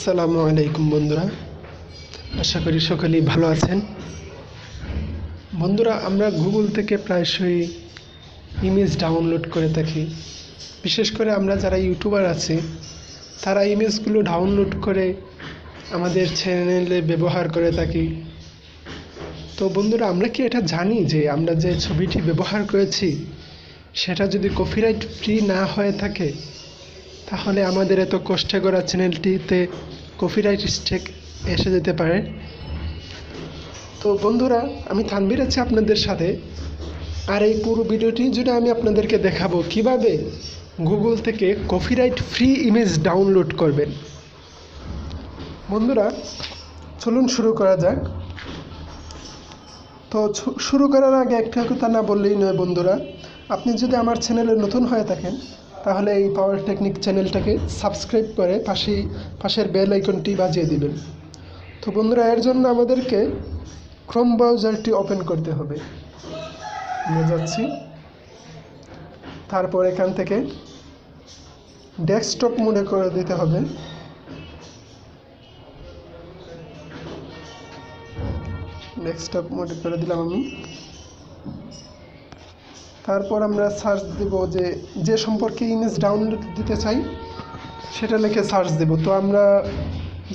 আসসালামু আলাইকুম বন্ধুরা, আশা করি সকলেই ভালো আছেন। বন্ধুরা, আমরা গুগল থেকে প্রায়শই ইমেজ ডাউনলোড করে থাকি। বিশেষ করে আমরা যারা ইউটিউবার আছি তারা ইমেজগুলো ডাউনলোড করে আমাদের চ্যানেলে ব্যবহার করে থাকি। তো বন্ধুরা, আমরা কি এটা জানি যে আমরা যে ছবিটি ব্যবহার করেছি সেটা যদি কপিরাইট ফ্রি না হয়ে থাকে তাহলে আমাদের এত কষ্ট করা চ্যানেলটিতে কপিরাইট স্ট্রাইক এসে যেতে পারে। তো বন্ধুরা, আমি তানভীর আছি আপনাদের সাথে, আর এই পুরো ভিডিওটি জুড়ে আমি আপনাদেরকে দেখাবো কিভাবে গুগল থেকে কপিরাইট ফ্রি ইমেজ ডাউনলোড করবেন। বন্ধুরা, চলুন শুরু করা যাক। তো শুরু করার আগে একটা কথা না বললেই নয় বন্ধুরা, আপনি যদি আমার চ্যানেলে নতুন হয়ে থাকেন তাহলে এই পাওয়ার টেকনিক চ্যানেলটাকে সাবস্ক্রাইব করে পাশের বেল আইকনটি বাজিয়ে দিবেন। তো বন্ধুরা, এর জন্য আমাদেরকে ক্রোম ব্রাউজারটি ওপেন করতে হবে। আমরা যাচ্ছি, তারপর এখান থেকে ডেস্কটপ মোডে করে দিতে হবে। ডেস্কটপ মোডে করে দিলাম আমি। তারপর আমরা সার্চ দেব যে সম্পর্কে ইমেজ ডাউনলোড দিতে চাই সেটা লিখে সার্চ দেব। তো আমরা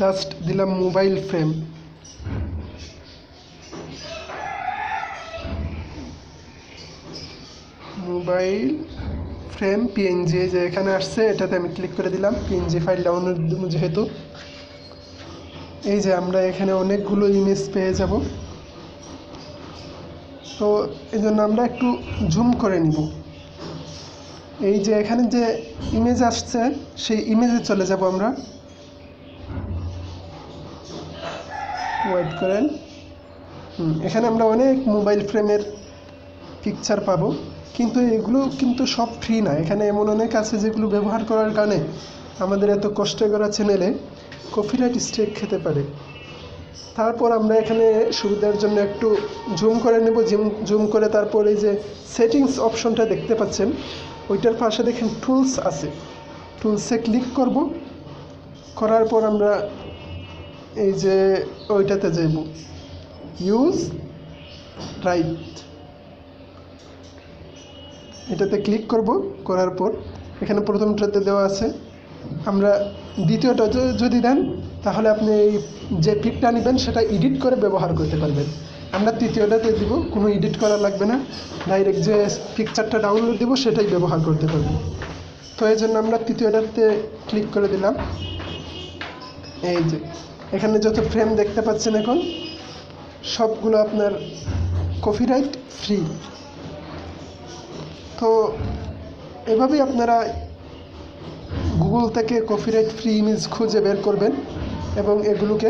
জাস্ট দিলাম mobile frame. Mobile frame PNG যে এখানে আসছে এটাতে আমি ক্লিক করে দিলাম। পিএনজি ফাইল ডাউনলোড দেব যেহেতু। এই যে আমরা এখানে অনেকগুলো ইমেজ পেয়ে যাব। তো এই জন্য আমরা একটু জুম করে নিব। এই যে এখানে যে ইমেজ আসছে সেই ইমেজে চলে যাব আমরা। ওয়েট করেন। এখানে আমরা অনেক মোবাইল ফ্রেমের পিকচার পাবো, কিন্তু এগুলো কিন্তু সব ফ্রি না। এখানে এমন অনেক আছে যেগুলো ব্যবহার করার কারণে আমাদের এত কষ্ট করা চ্যানেলে কপিরাইট স্ট্রাইক খেতে পারে। তারপর আমরা এখানে সুবিধার জন্য একটু জুম করে নেব। জুম করে তারপর এই যে সেটিংস অপশনটা দেখতে পাচ্ছেন ওইটার পাশে দেখেন টুলস আছে, টুলসে ক্লিক করব। করার পর আমরা এই যে ওইটাতে যাব, ইউজ রাইট, এটাতে ক্লিক করব। করার পর এখানে প্রথমটাতে দেওয়া আছে, আমরা দ্বিতীয়টা যদি দেন তাহলে আপনি এই যে পিকটা নেবেন সেটা এডিট করে ব্যবহার করতে পারবেন। আমরা তৃতীয়টাতে দিব, কোনো এডিট করা লাগবে না, ডাইরেক্ট যে পিকচারটা ডাউনলোড দিব সেটাই ব্যবহার করতে পারবেন। তো এই জন্য আমরা তৃতীয়টাতে ক্লিক করে দিলাম। এই যে এখানে যত ফ্রেম দেখতে পাচ্ছেন এখন সবগুলো আপনার কপিরাইট ফ্রি। তো এভাবেই আপনারা গুগল থেকে কপিরাইট ফ্রি ইমেজ খুঁজে বের করবেন এবং এগুলোকে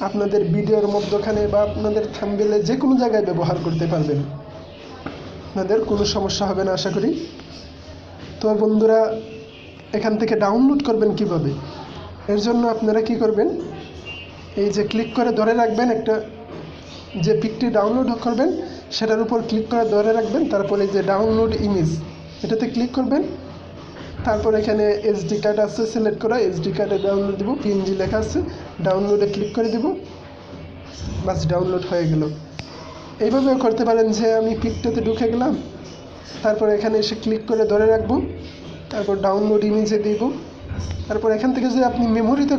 আপনাদের ভিডিওর মধ্যখানে বা আপনাদের থাম্বনেইলে যে কোনো জায়গায় ব্যবহার করতে পারবেন। আপনাদের কোনো সমস্যা হবে না আশা করি। তো বন্ধুরা, এখান থেকে ডাউনলোড করবেন কিভাবে, এর জন্য আপনারা কি করবেন, এই যে ক্লিক করে ধরে রাখবেন, একটা যে পিকটি ডাউনলোড করবেন সেটার উপর ক্লিক করে ধরে রাখবেন। তারপরে যে ডাউনলোড ইমেজ এটাতে ক্লিক করবেন। তারপর এখানে এসডি কার্ড আছে সিলেক্ট করা, এসডি কার্ডে ডাউনলোড দিব, পিএনজি লেখা আছে, ডাউনলোডে ক্লিক করে দিব, বাস ডাউনলোড হয়ে গেল। এইভাবেও করতে পারেন যে আমি পিকটাতে ঢুকে গেলাম, তারপর এখানে এসে ক্লিক করে ধরে রাখবো, তারপর ডাউনলোড ইমেজে দিব। তারপর এখান থেকে যদি আপনি মেমোরিতে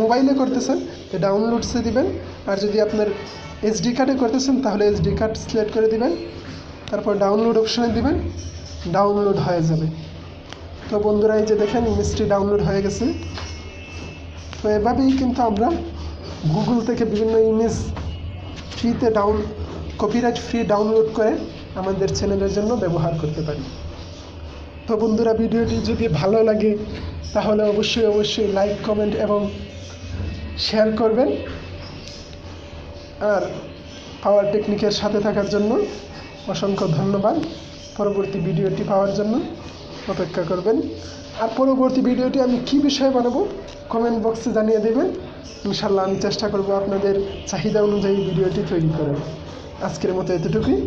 মোবাইলে করতেছেন তো ডাউনলোডসে দিবেন, আর যদি আপনার এসডি কার্ডে করতেছেন তাহলে এসডি কার্ড সিলেক্ট করে দিবেন, তারপর ডাউনলোড অপশনে দিবেন, ডাউনলোড হয়ে যাবে। তো বন্ধুরা, এই যে দেখেন ইমেজটি ডাউনলোড হয়ে গেছে। তো এভাবেই কিন্তু আমরা গুগল থেকে বিভিন্ন ইমেজ ফ্রিতে কপিরাইট ফ্রি ডাউনলোড করে আমাদের চ্যানেলের জন্য ব্যবহার করতে পারি। তো বন্ধুরা, ভিডিওটি যদি ভালো লাগে তাহলে অবশ্যই লাইক, কমেন্ট এবং শেয়ার করবেন। আর পাওয়ার টেকনিকের সাথে থাকার জন্য অসংখ্য ধন্যবাদ। পরবর্তী ভিডিওটি পাওয়ার জন্য অপেক্ষা করবেন। আর পরবর্তী ভিডিওটি আমি কী বিষয়ে বানাবো কমেন্ট বক্সে জানিয়ে দেবেন। ইনশাল্লাহ আমি চেষ্টা করব আপনাদের চাহিদা অনুযায়ী ভিডিওটি তৈরি করার। আজকের মতো এতটুকুই।